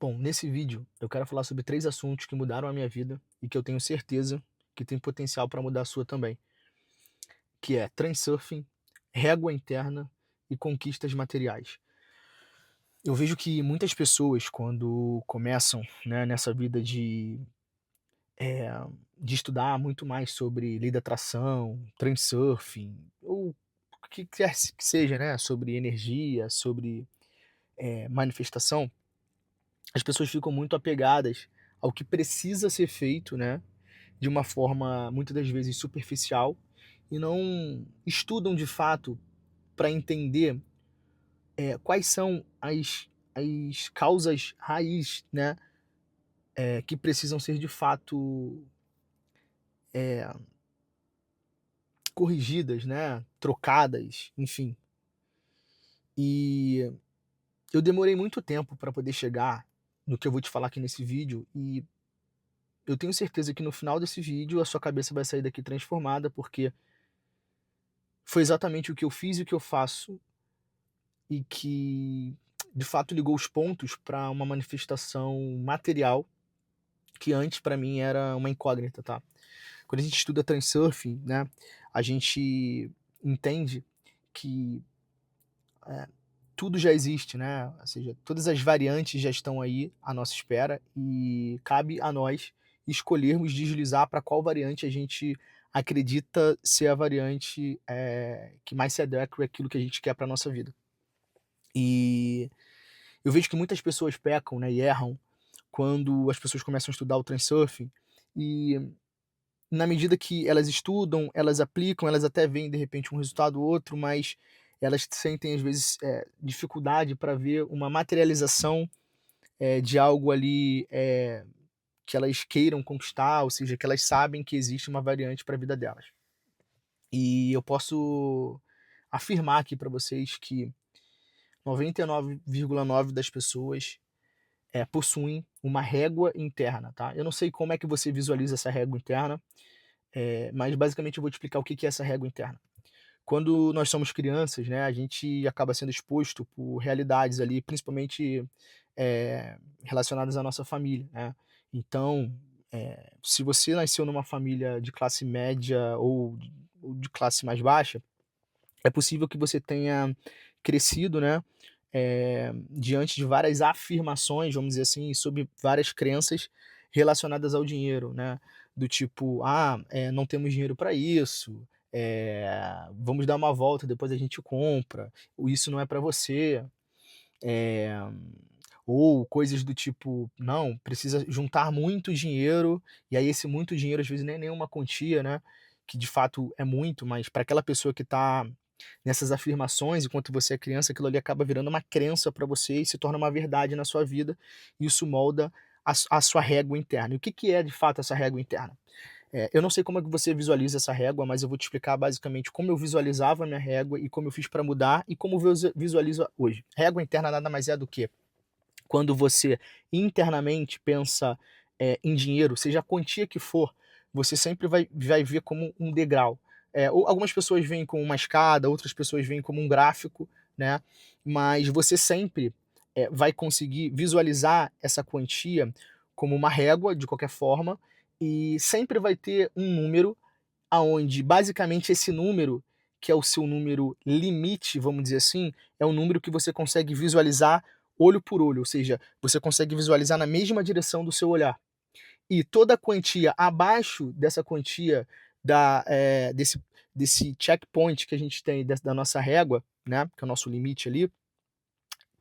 Bom, nesse vídeo eu quero falar sobre 3 assuntos que mudaram a minha vida e que eu tenho certeza que tem potencial para mudar a sua também, que é Transurfing, régua interna e conquistas materiais. Eu vejo que muitas pessoas quando começam, né, nessa vida eh, de estudar muito mais sobre lei da atração, Transurfing ou o que quer que seja, né, sobre energia, sobre, manifestação, as pessoas ficam muito apegadas ao que precisa ser feito, né, de uma forma muitas das vezes superficial e não estudam de fato para entender, quais são as causas raiz, né, que precisam ser de fato, eh, corrigidas, né, trocadas, enfim. E eu demorei muito tempo para poder chegar no que eu vou te falar aqui nesse vídeo e eu tenho certeza que no final desse vídeo a sua cabeça vai sair daqui transformada, porque foi exatamente o que eu fiz e o que eu faço e que de fato ligou os pontos para uma manifestação material que antes para mim era uma incógnita, tá? Quando a gente estuda Transurfing, né, a gente entende que tudo já existe, né? Ou seja, todas as variantes já estão aí à nossa espera e cabe a nós escolhermos deslizar para qual variante a gente acredita ser a variante que mais se adequa àquilo que a gente quer para nossa vida. E eu vejo que muitas pessoas pecam, né, e erram quando as pessoas começam a estudar o Transurfing e na medida que elas estudam, elas aplicam, elas até veem de repente um resultado ou outro, mas elas sentem às vezes, dificuldade para ver uma materialização, de algo ali, que elas queiram conquistar, ou seja, que elas sabem que existe uma variante para a vida delas. E eu posso afirmar aqui para vocês que 99,9 das pessoas possuem uma régua interna, tá? Eu não sei como é que você visualiza essa régua interna, mas basicamente eu vou te explicar o que que é essa régua interna. Quando nós somos crianças, né, a gente acaba sendo exposto por realidades ali, principalmente relacionadas à nossa família, né? Então, se você nasceu numa família de classe média ou de classe mais baixa, é possível que você tenha crescido, né, diante de várias afirmações, vamos dizer assim, sobre várias crenças relacionadas ao dinheiro, né, do tipo: "Ah, não temos dinheiro para isso", "Vamos dar uma volta, depois a gente compra", ou "Isso não é para você", eh, ou coisas do tipo: "Não, precisa juntar muito dinheiro", e aí esse muito dinheiro às vezes nem é nenhuma quantia, né, que de fato é muito, mas para aquela pessoa que está nessas afirmações, enquanto você é criança, aquilo ali acaba virando uma crença para você e se torna uma verdade na sua vida, e isso molda a sua régua interna. E o que que é de fato essa régua interna? Eu não sei como é que você visualiza essa régua, mas eu vou te explicar basicamente como eu visualizava a minha régua e como eu fiz para mudar e como visualizo hoje. Régua interna nada mais é do que quando você internamente pensa, em dinheiro, seja a quantia que for, você sempre vai ver como um degrau. Ou algumas pessoas veem como uma escada, outras pessoas veem como um gráfico, né, mas você sempre, vai conseguir visualizar essa quantia como uma régua, de qualquer forma, e sempre vai ter um número aonde basicamente esse número, que é o seu número limite, vamos dizer assim, é um número que você consegue visualizar olho por olho, ou seja, você consegue visualizar na mesma direção do seu olhar. E toda quantia abaixo dessa quantia desse checkpoint que a gente tem da nossa régua, né, que é o nosso limite ali,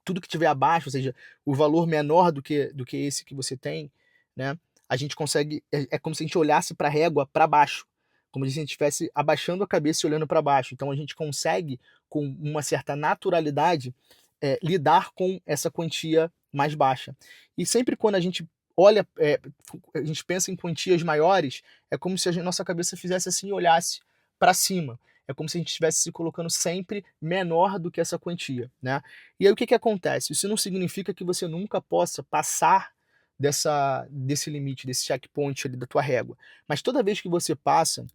tudo que tiver abaixo, ou seja, o valor menor do que esse que você tem, né, a gente consegue é como se a gente olhasse para a régua para baixo, como se a gente estivesse abaixando a cabeça e olhando para baixo. Então a gente consegue, com uma certa naturalidade, lidar com essa quantia mais baixa. E sempre quando a gente olha, a gente pensa em quantias maiores, é como se a nossa cabeça fizesse assim e olhasse para cima. É como se a gente estivesse se colocando sempre menor do que essa quantia, né. E aí o que que acontece? Isso não significa que você nunca possa passar desse limite, desse checkpoint ali da tua régua, mas toda vez que você passa,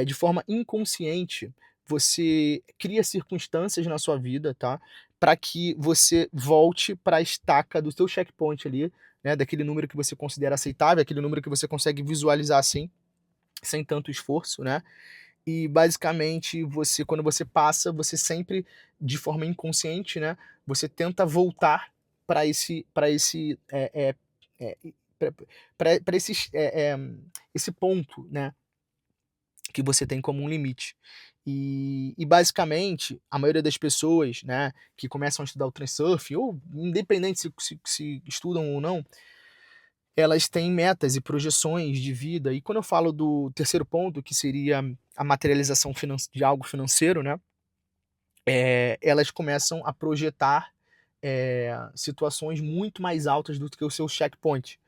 de forma inconsciente, você cria circunstâncias na sua vida, tá, para que você volte para a estaca do seu checkpoint ali, né, daquele número que você considera aceitável, aquele número que você consegue visualizar assim, sem tanto esforço, né. E basicamente você quando você passa, você sempre, de forma inconsciente, né, você tenta voltar para esse, eh, pra esses, esse ponto, né, que você tem como um limite. E basicamente, a maioria das pessoas, né, que começam a estudar o Transurf ou independente se estudam ou não, elas têm metas e projeções de vida. E quando eu falo do terceiro ponto, que seria a materialização de algo financeiro, né, elas começam a projetar, situações muito mais altas do que o seu checkpoint.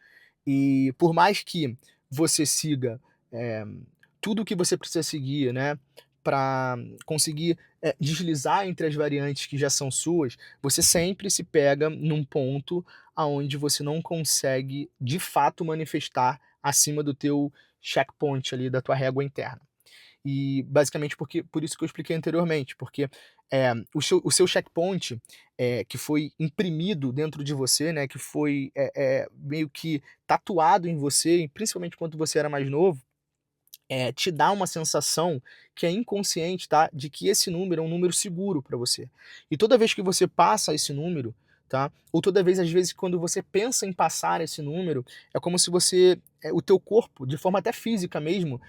E por mais que você siga, eh, tudo o que você precisa seguir, né, para conseguir, deslizar entre as variantes que já são suas, você sempre se pega num ponto aonde você não consegue, de fato, manifestar acima do teu checkpoint ali, da tua régua interna. E basicamente porque por isso que eu expliquei anteriormente, porque, o seu checkpoint, que foi imprimido dentro de você, né, que foi, meio que tatuado em você, e principalmente quando você era mais novo, te dá uma sensação que é inconsciente, tá, de que esse número é um número seguro para você. E toda vez que você passa esse número, tá, ou toda vez, às vezes, quando você pensa em passar esse número, é como se você, o teu corpo, de forma até física mesmo,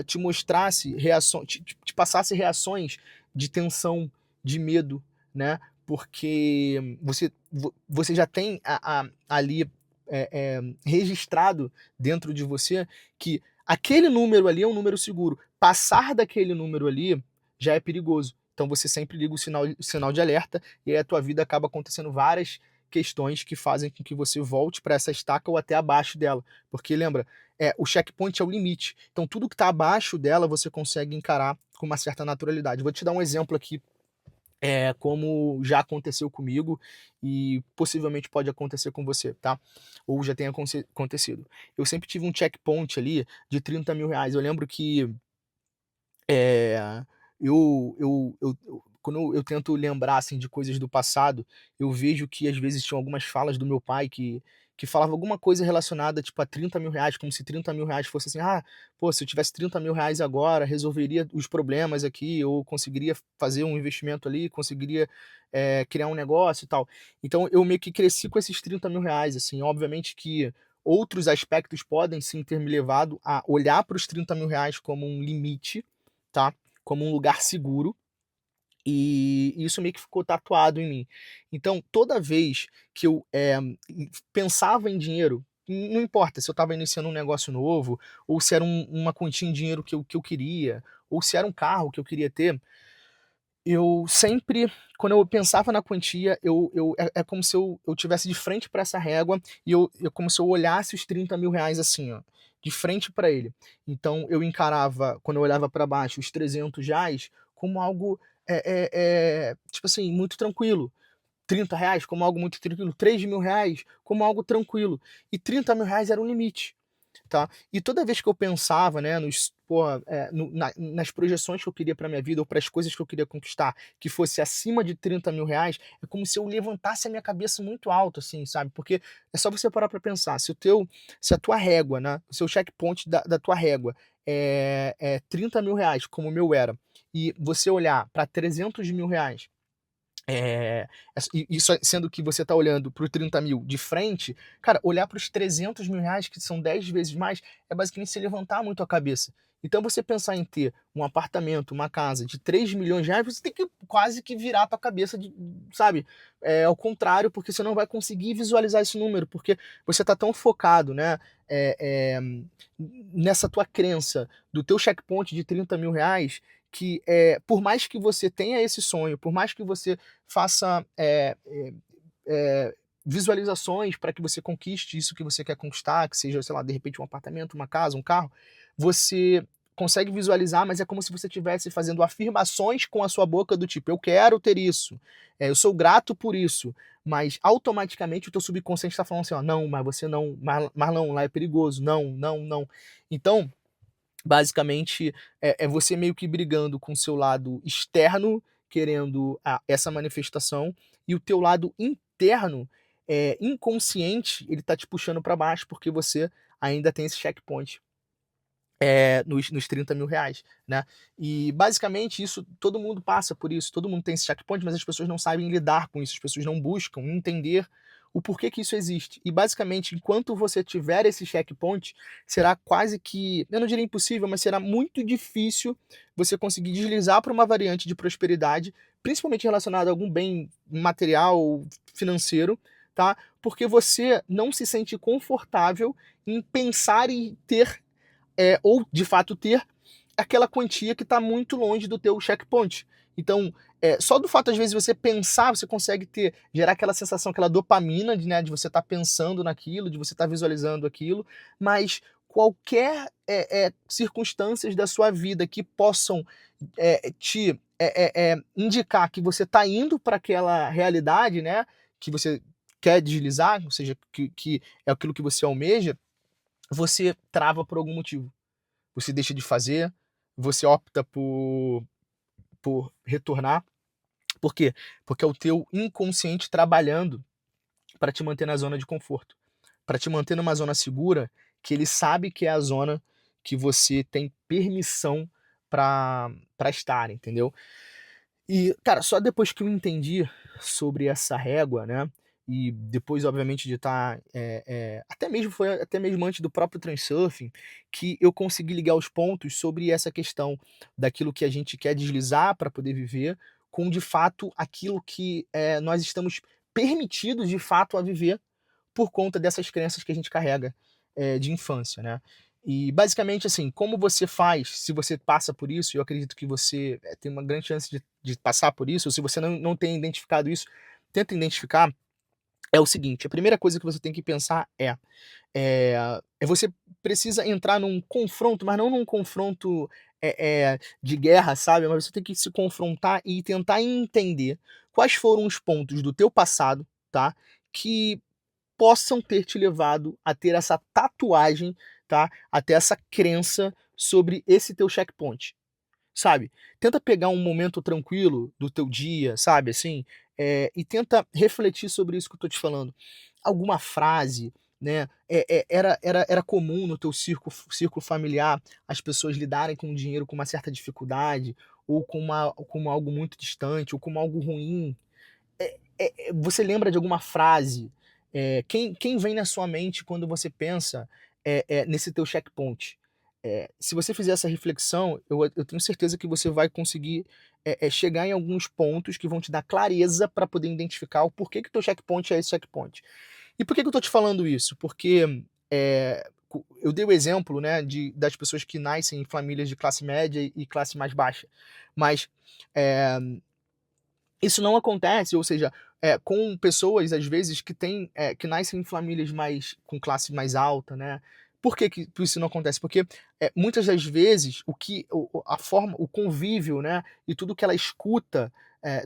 te mostrasse reações, te passasse reações de tensão, de medo, né, porque você já tem ali, registrado dentro de você que aquele número ali é um número seguro. Passar daquele número ali já é perigoso. Então você sempre liga o sinal de alerta e aí a tua vida acaba acontecendo várias questões que fazem com que você volte para essa estaca ou até abaixo dela. Porque lembra, o checkpoint é o limite. Então tudo que está abaixo dela você consegue encarar com uma certa naturalidade. Vou te dar um exemplo aqui, como já aconteceu comigo e possivelmente pode acontecer com você, tá? Ou já tenha acontecido. Eu sempre tive um checkpoint ali de R$ 30.000. Eu lembro que, eh, eu quando eu tento lembrar, assim, de coisas do passado, eu vejo que às vezes tinham algumas falas do meu pai que falava alguma coisa relacionada, tipo, a R$ 30.000, como se R$ 30.000 fosse assim: "Ah, pô, se eu tivesse R$ 30.000 agora, resolveria os problemas aqui, ou conseguiria fazer um investimento ali, conseguiria, criar um negócio e tal". Então eu meio que cresci com esses R$ 30.000, assim. Obviamente que outros aspectos podem sim ter me levado a olhar para os R$ 30.000 como um limite, tá, como um lugar seguro, e isso meio que ficou tatuado em mim. Então, toda vez que eu, pensava em dinheiro, não importa se eu estava iniciando um negócio novo, ou se era uma quantia em dinheiro que eu queria, ou se era um carro que eu queria ter, eu sempre, quando eu pensava na quantia, é como se eu tivesse de frente para essa régua e como se eu olhasse os R$ 30.000 assim, ó, de frente para ele. Então eu encarava, quando eu olhava para baixo, os R$ 300 como algo, tipo assim, muito tranquilo. R$ 30 como algo muito tranquilo, R$ 3.000 como algo tranquilo, e R$ 30.000 era um limite, tá. E toda vez que eu pensava, né, nos porra, nas projeções que eu queria para minha vida ou para as coisas que eu queria conquistar, que fosse acima de R$ 30.000, é como se eu levantasse a minha cabeça muito alto, assim, sabe. Porque é só você parar para pensar, se a tua régua, né, o seu checkpoint da tua régua é R$ 30.000, como o meu era, e você olhar para R$ 300.000, isso sendo que você tá olhando para o 30.000 de frente, cara, olhar para os R$ 300.000, que são 10 vezes mais, é basicamente você levantar muito a cabeça. Então você pensar em ter um apartamento, uma casa de R$ 3.000.000, você tem que quase que virar a tua cabeça de, sabe, ao contrário, porque você não vai conseguir visualizar esse número, porque você tá tão focado, né, eh eh, nessa tua crença do teu checkpoint de R$ 30.000, que, por mais que você tenha esse sonho, por mais que você faça, visualizações para que você conquiste isso que você quer conquistar, que seja, sei lá, de repente um apartamento, uma casa, um carro, você consegue visualizar, mas é como se você estivesse fazendo afirmações com a sua boca do tipo: "Eu quero ter isso, eu sou grato por isso", mas automaticamente o teu subconsciente está falando assim: "Ó, não, mas você não, Marlão, lá é perigoso, não, não, não". Então basicamente, é você meio que brigando com o seu lado externo, querendo essa manifestação e o teu lado interno, inconsciente, ele tá te puxando para baixo, porque você ainda tem esse checkpoint nos 30.000 reais, né. E basicamente isso todo mundo passa por isso, todo mundo tem esse checkpoint, mas as pessoas não sabem lidar com isso, as pessoas não buscam entender o porquê que isso existe. E basicamente enquanto você tiver esse checkpoint, será quase que, eu não diria impossível, mas será muito difícil você conseguir deslizar para uma variante de prosperidade, principalmente relacionada a algum bem material, financeiro, tá, porque você não se sente confortável em pensar e ter ou de fato ter aquela quantia que está muito longe do teu checkpoint. Então, só do fato às vezes você pensar, você consegue gerar aquela sensação, aquela dopamina né, de você estar pensando naquilo, de você estar visualizando aquilo, mas qualquer circunstâncias da sua vida que possam te indicar que você está indo para aquela realidade, né, que você quer deslizar, ou seja, que é aquilo que você almeja, você trava por algum motivo. Você deixa de fazer, você opta por retornar. Por quê? Porque é o teu inconsciente trabalhando para te manter na zona de conforto, para te manter numa zona segura, que ele sabe que é a zona que você tem permissão para estar, entendeu? E, cara, só depois que eu entendi sobre essa régua, né, e depois, obviamente, de estar, até mesmo foi até mesmo antes do próprio Transurfing, que eu consegui ligar os pontos sobre essa questão daquilo que a gente quer deslizar para poder viver, com de fato aquilo que, nós estamos permitidos de fato a viver por conta dessas crenças que a gente carrega, de infância, né. E basicamente, assim, como você faz, se você passa por isso, e eu acredito que você, tem uma grande chance de passar por isso, ou se você não tem identificado isso, tenta identificar, é o seguinte: a primeira coisa que você tem que pensar você precisa entrar num confronto, mas não num confronto, de guerra, sabe, mas você tem que se confrontar e tentar entender quais foram os pontos do teu passado, tá, que possam ter te levado a ter essa tatuagem, tá, a ter essa crença sobre esse teu checkpoint, sabe. Tenta pegar um momento tranquilo do teu dia, sabe, assim, e tenta refletir sobre isso que eu tô te falando. Alguma frase, né, era comum no teu círculo familiar as pessoas lidarem com o dinheiro com uma certa dificuldade, ou com algo muito distante, ou com algo ruim, você lembra de alguma frase? Quem vem na sua mente quando você pensa, nesse teu checkpoint? Se você fizer essa reflexão, eu tenho certeza que você vai conseguir, chegar em alguns pontos que vão te dar clareza para poder identificar o porquê que o teu checkpoint é esse checkpoint. E por que que eu tô te falando isso? Porque, eu dei o exemplo, né, das pessoas que nascem em famílias de classe média e classe mais baixa, mas, eh isso não acontece, ou seja, com pessoas, às vezes, que nascem em famílias com classe mais alta, né. Por que que isso não acontece? Porque, muitas das vezes, a forma o convívio, né, e tudo que ela escuta,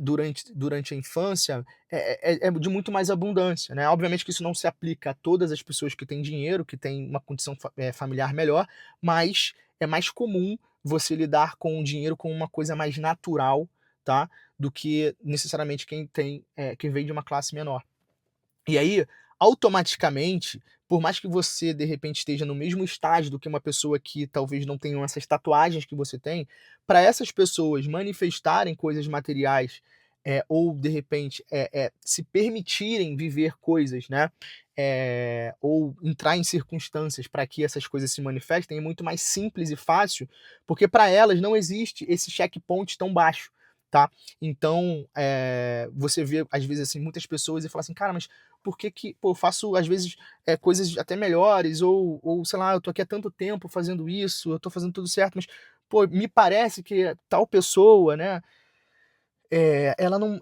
durante a infância é de muito mais abundância, né. Obviamente que isso não se aplica a todas as pessoas que têm dinheiro, que têm uma condição familiar melhor, mas é mais comum você lidar com o dinheiro como uma coisa mais natural, tá, do que necessariamente quem vem de uma classe menor. E aí, automaticamente, por mais que você de repente esteja no mesmo estágio do que uma pessoa que talvez não tenham essas tatuagens que você tem, para essas pessoas manifestarem coisas materiais, ou de repente, se permitirem viver coisas, né, ou entrar em circunstâncias para que essas coisas se manifestem, é muito mais simples e fácil, porque para elas não existe esse checkpoint tão baixo, tá. Então, você vê às vezes, assim, muitas pessoas e fala assim: "Cara, mas por que que, pô, eu faço às vezes, coisas até melhores ou sei lá, eu tô aqui há tanto tempo fazendo isso, eu tô fazendo tudo certo, mas, pô, me parece que tal pessoa, né, ela não,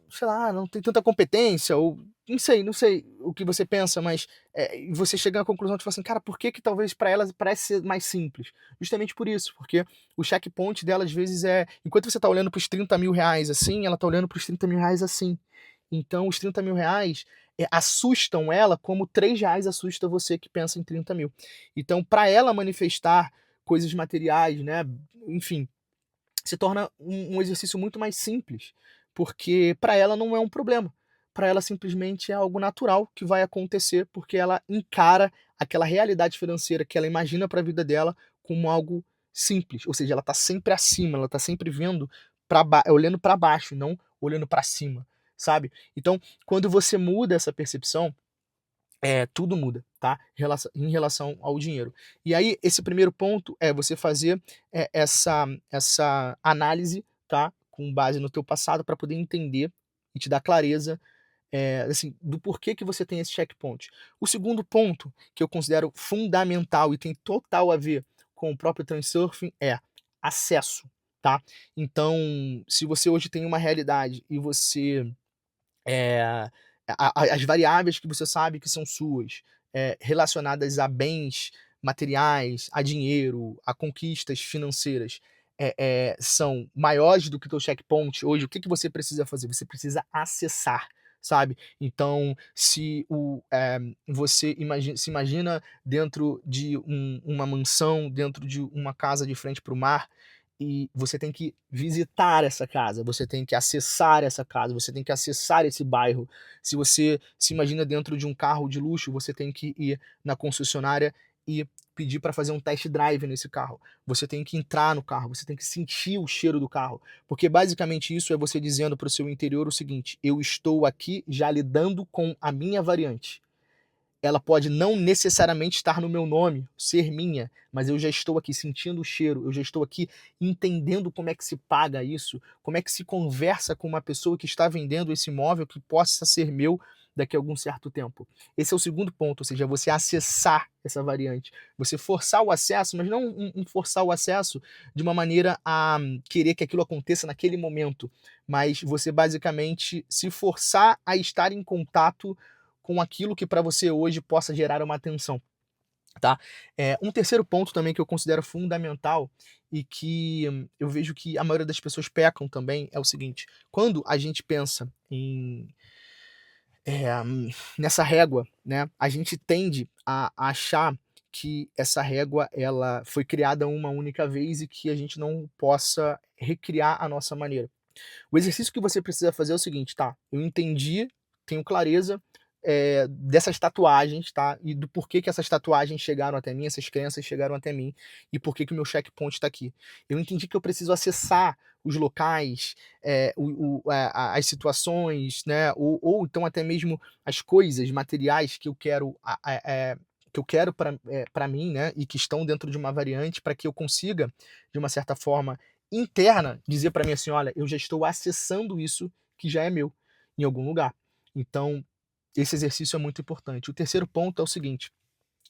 sei lá, não tem tanta competência", ou não sei o que você pensa, mas, e você chega à conclusão de falar assim: "Cara, por que que talvez para ela parece ser mais simples?". Justamente por isso, porque o checkpoint dela às vezes enquanto você tá olhando para os 30.000 reais assim, ela tá olhando para os 30.000 reais assim. Então os 30.000 reais, assustam ela como 3 reais assusta você que pensa em 30.000. Então para ela manifestar coisas materiais, né, enfim, se torna um exercício muito mais simples, porque para ela não é um problema. Para ela simplesmente é algo natural que vai acontecer, porque ela encara aquela realidade financeira que ela imagina para a vida dela como algo simples, ou seja, ela está sempre acima, ela está sempre vendo olhando para baixo, não olhando para cima, sabe? Então, quando você muda essa percepção, tudo muda, tá? Em relação ao dinheiro. E aí, esse primeiro ponto é você fazer, essa análise, tá? Com base no teu passado para poder entender e te dar clareza, assim, do porquê que você tem esse checkpoint. O segundo ponto, que eu considero fundamental e tem total a ver com o próprio Transurfing, é acesso, tá? Então, se você hoje tem uma realidade e você eh, as variáveis que você sabe que são suas, relacionadas a bens materiais, a dinheiro, a conquistas financeiras, são maiores do que o teu checkpoint hoje, o que que você precisa fazer? Você precisa acessar, sabe. Então, você se imagina dentro de uma mansão, dentro de uma casa de frente para o mar, e você tem que visitar essa casa, você tem que acessar essa casa, você tem que acessar esse bairro. Se você se imagina dentro de um carro de luxo, você tem que ir na concessionária e pedir para fazer um test drive nesse carro. Você tem que entrar no carro, você tem que sentir o cheiro do carro, porque basicamente isso é você dizendo para o seu interior o seguinte: eu estou aqui já lidando com a minha variante. Ela pode não necessariamente estar no meu nome, ser minha, mas eu já estou aqui sentindo o cheiro, eu já estou aqui entendendo como é que se paga isso, como é que se conversa com uma pessoa que está vendendo esse imóvel que possa ser meu daqui a algum certo tempo. Esse é o segundo ponto, ou seja, você acessar essa variante. Você forçar o acesso, mas não forçar o acesso de uma maneira a querer que aquilo aconteça naquele momento, mas você basicamente se forçar a estar em contato com aquilo que para você hoje possa gerar uma atenção, tá. Um terceiro ponto também que eu considero fundamental e que eu vejo que a maioria das pessoas pecam também é o seguinte: quando a gente pensa nessa régua, né, a gente tende a achar que essa régua ela foi criada uma única vez e que a gente não possa recriar a nossa maneira. O exercício que você precisa fazer é o seguinte, tá? Eu entendi, tenho clareza, dessas tatuagens, tá? E do porquê que essas tatuagens chegaram até mim, essas crenças chegaram até mim, e por que que o meu checkpoint está aqui. Eu entendi que eu preciso acessar os locais, as situações, né? Ou então até mesmo as coisas materiais que eu quero para mim, né? E que estão dentro de uma variante, para que eu consiga, de uma certa forma interna, dizer para mim assim: olha, eu já estou acessando isso que já é meu, em algum lugar. Então, esse exercício é muito importante. O terceiro ponto é o seguinte: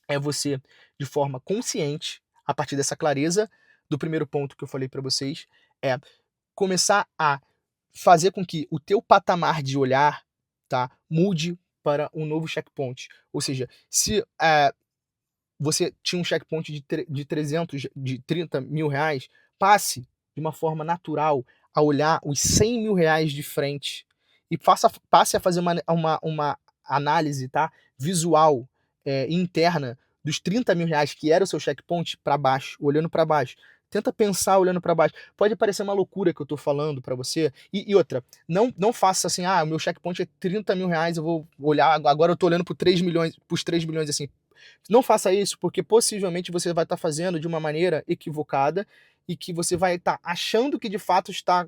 é você, de forma consciente, a partir dessa clareza do primeiro ponto que eu falei para vocês, é começar a fazer com que o teu patamar de olhar, tá, mude para um novo checkpoint. Ou seja, se você tinha um checkpoint de 300, de 30 mil reais, passe de uma forma natural a olhar os 100 mil reais de frente e passe a fazer uma análise, tá, visual, interna dos 30 mil reais que era o seu checkpoint para baixo, olhando para baixo. Tenta pensar olhando para baixo. Pode parecer uma loucura que eu estou falando para você. E outra, não faça assim, o meu checkpoint é 30 mil reais, eu vou olhar, agora eu estou olhando para 3 milhões, pros 3 milhões assim. Não faça isso, porque possivelmente você vai estar fazendo de uma maneira equivocada e que você vai estar achando que de fato está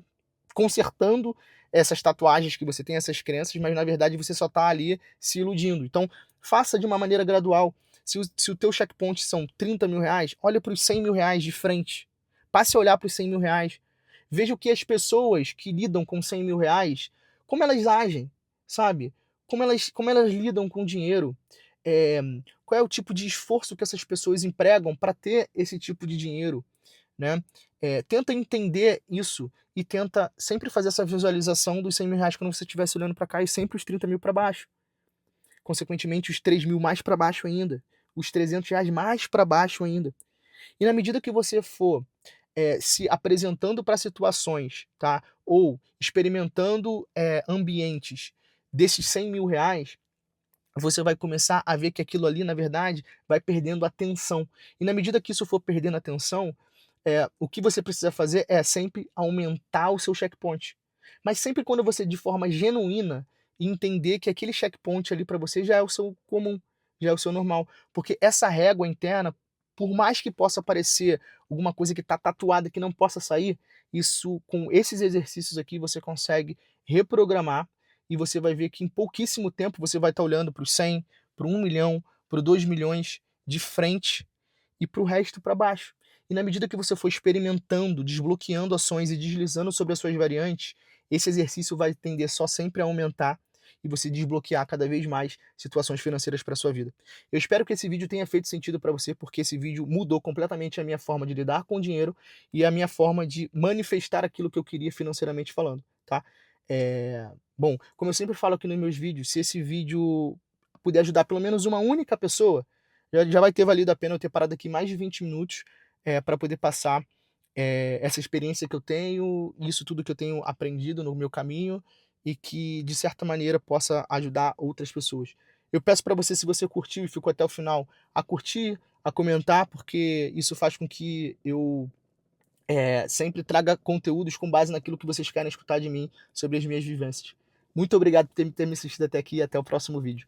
consertando essas tatuagens que você tem, essas crenças, mas na verdade você só está ali se iludindo. Então, faça de uma maneira gradual. Se o teu checkpoint são 30 mil reais, olha para os 100 mil reais de frente. Passe a olhar para os 100 mil reais. Veja o que as pessoas que lidam com 100 mil reais, como elas agem, sabe? Como elas lidam com dinheiro. É, qual é o tipo de esforço que essas pessoas empregam para ter esse tipo de dinheiro, né? Tenta entender isso e tenta sempre fazer essa visualização dos 100 mil reais quando você estivesse olhando para cá e sempre os 30 mil para baixo. Consequentemente, os 3 mil mais para baixo ainda. Os 300 reais mais para baixo ainda. E na medida que você for se apresentando para situações, tá? Ou experimentando ambientes desses 100 mil reais, você vai começar a ver que aquilo ali, na verdade, vai perdendo atenção. E na medida que isso for perdendo atenção, o que você precisa fazer é sempre aumentar o seu checkpoint. Mas sempre quando você, de forma genuína, entender que aquele checkpoint ali para você já é o seu comum, já é o seu normal. Porque essa régua interna, por mais que possa parecer alguma coisa que está tatuada que não possa sair, isso com esses exercícios aqui você consegue reprogramar e você vai ver que em pouquíssimo tempo você vai estar olhando para o 100, para o 1 milhão, para o 2 milhões de frente e para o resto para baixo. E na medida que você for experimentando, desbloqueando ações e deslizando sobre as suas variantes, esse exercício vai tender só sempre a aumentar e você desbloquear cada vez mais situações financeiras para sua vida. Eu espero que esse vídeo tenha feito sentido para você, porque esse vídeo mudou completamente a minha forma de lidar com o dinheiro e a minha forma de manifestar aquilo que eu queria financeiramente falando, tá? Bom, como eu sempre falo aqui nos meus vídeos, se esse vídeo puder ajudar pelo menos uma única pessoa, já vai ter valido a pena eu ter parado aqui mais de 20 minutos para poder passar essa experiência que eu tenho, isso tudo que eu tenho aprendido no meu caminho e que, de certa maneira, possa ajudar outras pessoas. Eu peço para você, se você curtiu e ficou até o final, a curtir, a comentar, porque isso faz com que eu sempre traga conteúdos com base naquilo que vocês querem escutar de mim sobre as minhas vivências. Muito obrigado por ter me assistido até aqui e até o próximo vídeo.